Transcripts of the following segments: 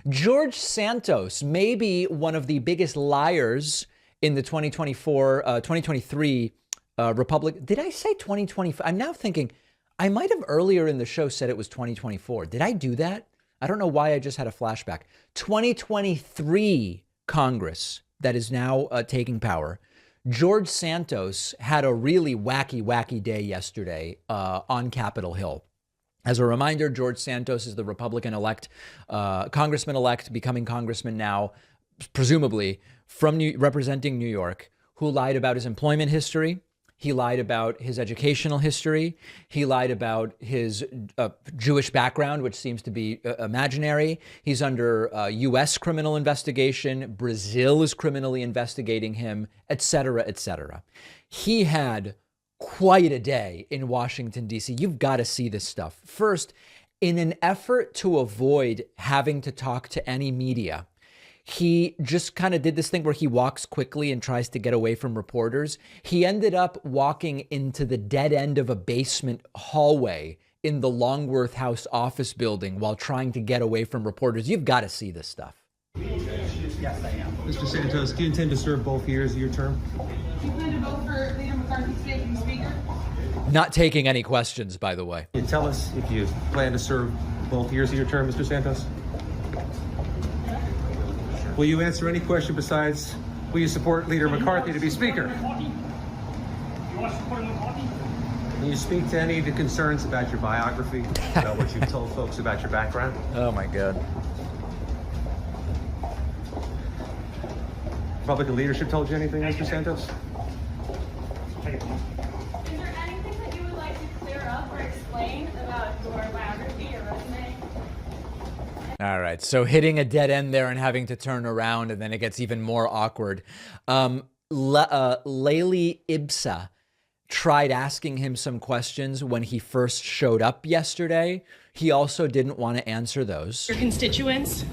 George Santos may be one of the biggest liars in the 2023 Republic. Did I say 2024? I'm now thinking I might have earlier in the show said it was 2024. Did I do that? I don't know why I just had a flashback. 2023 Congress that is now taking power. George Santos had a really wacky day yesterday on Capitol Hill. As a reminder, George Santos is the Republican-elect, congressman-elect, becoming congressman now, presumably from representing New York, who lied about his employment history. He lied about his educational history. He lied about his Jewish background, which seems to be imaginary. He's under U.S. criminal investigation. Brazil is criminally investigating him, et cetera, et cetera. He had quite a day in Washington, D.C. You've got to see this stuff. First, in an effort to avoid having to talk to any media, he just kind of did this thing where he walks quickly and tries to get away from reporters. He ended up walking into the dead end of a basement hallway in the Longworth House office building while trying to get away from reporters. You've got to see this stuff. Yes, I am. Mr. Santos, do you intend to serve both years of your term? Do you plan to vote for Leader McCarthy today to be Speaker? Not taking any questions, by the way. Can you tell us if you plan to serve both years of your term, Mr. Santos? Will you answer any question besides, will you support Leader McCarthy to be Speaker? Can you speak to any of the concerns about your biography, about what you've told folks about your background? Oh, my God. Republican leadership told you anything, Mr. Santos? Is there anything that you would like to clear up or explain about your biography or resume? All right. So hitting a dead end there and having to turn around, and then it gets even more awkward. Layli Ibsa tried asking him some questions when he first showed up yesterday. He also didn't want to answer those. Your constituents.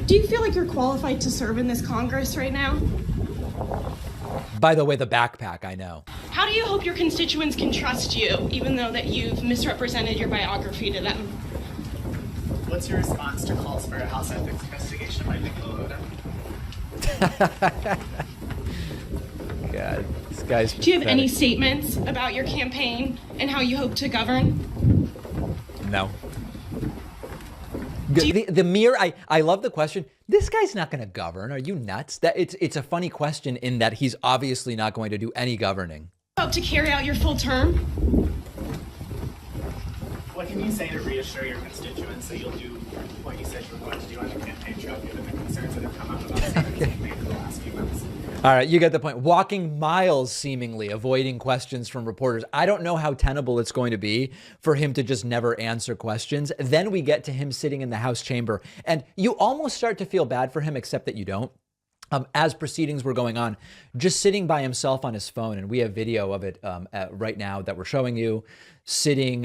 Do you feel like you're qualified to serve in this Congress right now? By the way, the backpack, I know. How do you hope your constituents can trust you, even though that you've misrepresented your biography to them? What's your response to calls for a House ethics investigation by Nicola Odom? God, this guy's Do you have any pathetic. statements about your campaign and how you hope to govern? No. The mere, I love the question. This guy's not going to govern. Are you nuts? That it's a funny question in that he's obviously not going to do any governing. Hope to carry out your full term? What can you say to reassure your constituents that you'll do what you said you were going to do on the campaign trail, given the concerns that have come up about statements you've made in the last few months? All right, you get the point. Walking miles, seemingly, avoiding questions from reporters. I don't know how tenable it's going to be for him to just never answer questions. Then we get to him sitting in the House chamber, and you almost start to feel bad for him, except that you don't. As proceedings were going on, just sitting by himself on his phone, and we have video of it right now that we're showing you, sitting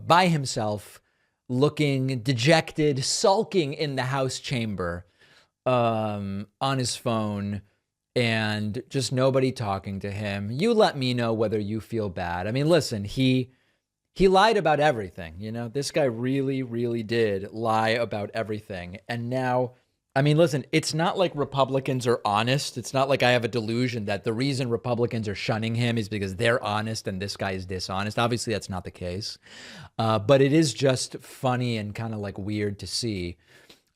by himself, looking dejected, sulking in the House chamber on his phone, and just nobody talking to him. You let me know whether you feel bad. I mean, listen, he lied about everything. You know, this guy really did lie about everything. And now, I mean, listen, it's not like Republicans are honest. It's not like I have a delusion that the reason Republicans are shunning him is because they're honest and this guy is dishonest. Obviously, that's not the case. But it is just funny and kind of like weird to see.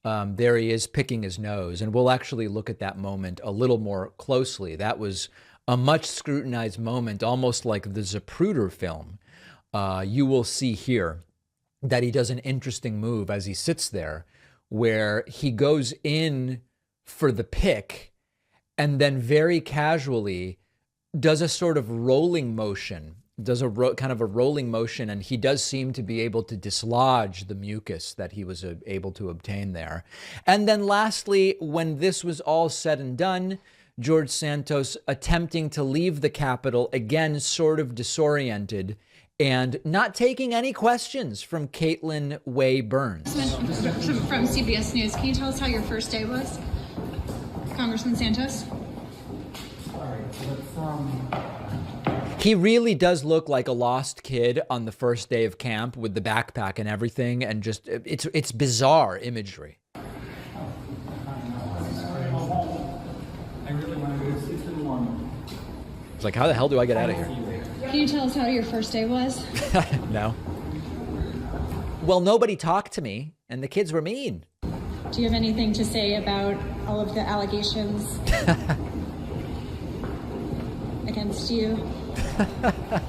There he is picking his nose, and we'll actually look at that moment a little more closely. That was a much scrutinized moment, almost like the Zapruder film. You will see here that he does an interesting move as he sits there, where he goes in for the pick and then very casually does a sort of rolling motion, does a kind of a rolling motion, and he does seem to be able to dislodge the mucus that he was able to obtain there. And then lastly, when this was all said and done, George Santos attempting to leave the Capitol, again, sort of disoriented, and not taking any questions from Caitlin Way Burns. From CBS News, can you tell us how your first day was, Congressman Santos? All right, let's He really does look like a lost kid on the first day of camp with the backpack and everything, and just it's bizarre imagery. I really want to go sleep in the morning. It's like, how the hell do I get out of here? Can you tell us how your first day was? No. Well, nobody talked to me, and the kids were mean. Do you have anything to say about all of the allegations against you? Are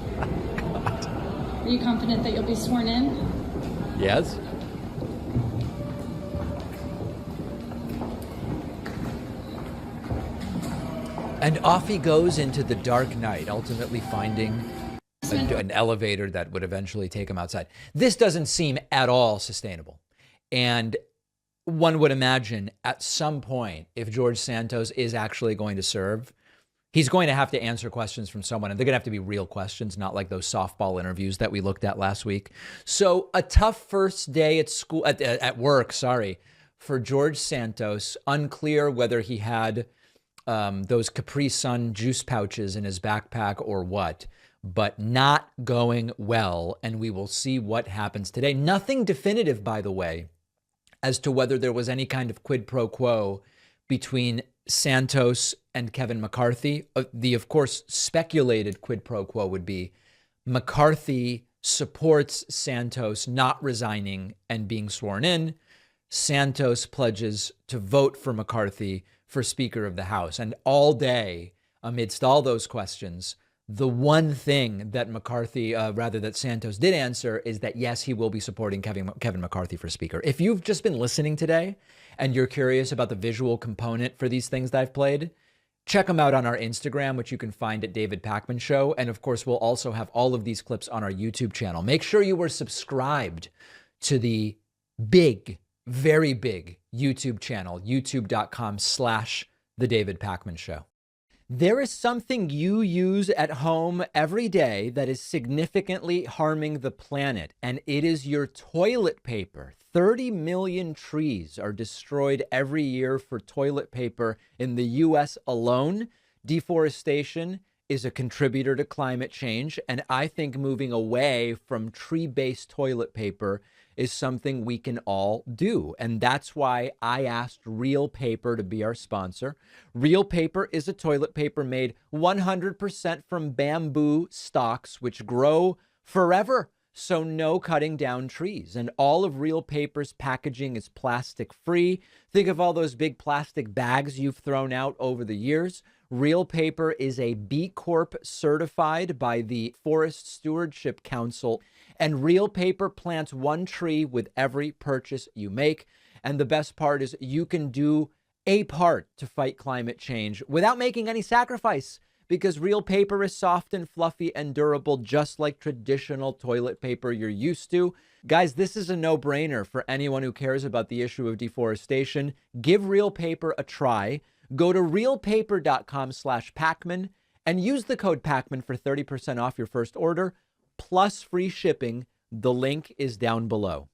you confident that you'll be sworn in? Yes. And off he goes into the dark night, ultimately finding an elevator that would eventually take him outside. This doesn't seem at all sustainable. And one would imagine at some point, if George Santos is actually going to serve, he's going to have to answer questions from someone, and they're going to have to be real questions, not like those softball interviews that we looked at last week. So a tough first day at school, at work, for George Santos. Unclear whether he had those Capri Sun juice pouches in his backpack or what, but not going well. And we will see what happens today. Nothing definitive, by the way, as to whether there was any kind of quid pro quo between Santos and Kevin McCarthy. The, of course, speculated quid pro quo would be McCarthy supports Santos not resigning and being sworn in. Santos pledges to vote for McCarthy for Speaker of the House. And all day, amidst all those questions, the one thing that that Santos did answer is that, yes, he will be supporting Kevin McCarthy for Speaker. If you've just been listening today and you're curious about the visual component for these things that I've played, check them out on our Instagram, which you can find at David Pakman Show. And of course, we'll also have all of these clips on our YouTube channel. Make sure you were subscribed to the big, very big YouTube channel, youtube.com/The David Pakman Show. There is something you use at home every day that is significantly harming the planet, and it is your toilet paper. 30 million trees are destroyed every year for toilet paper in the U.S. alone. Deforestation is a contributor to climate change, and I think moving away from tree-based toilet paper is something we can all do. And that's why I asked Real Paper to be our sponsor. Real Paper is a toilet paper made 100% from bamboo stalks, which grow forever. So no cutting down trees. And all of Real Paper's packaging is plastic free. Think of all those big plastic bags you've thrown out over the years. Real Paper is a B Corp certified by the Forest Stewardship Council. And Real Paper plants one tree with every purchase you make. And the best part is you can do a part to fight climate change without making any sacrifice, because Real Paper is soft and fluffy and durable, just like traditional toilet paper you're used to. Guys, this is a no-brainer for anyone who cares about the issue of deforestation. Give Real Paper a try. Go to realpaper.com/Pakman and use the code Pakman for 30% off your first order, plus free shipping. The link is down below.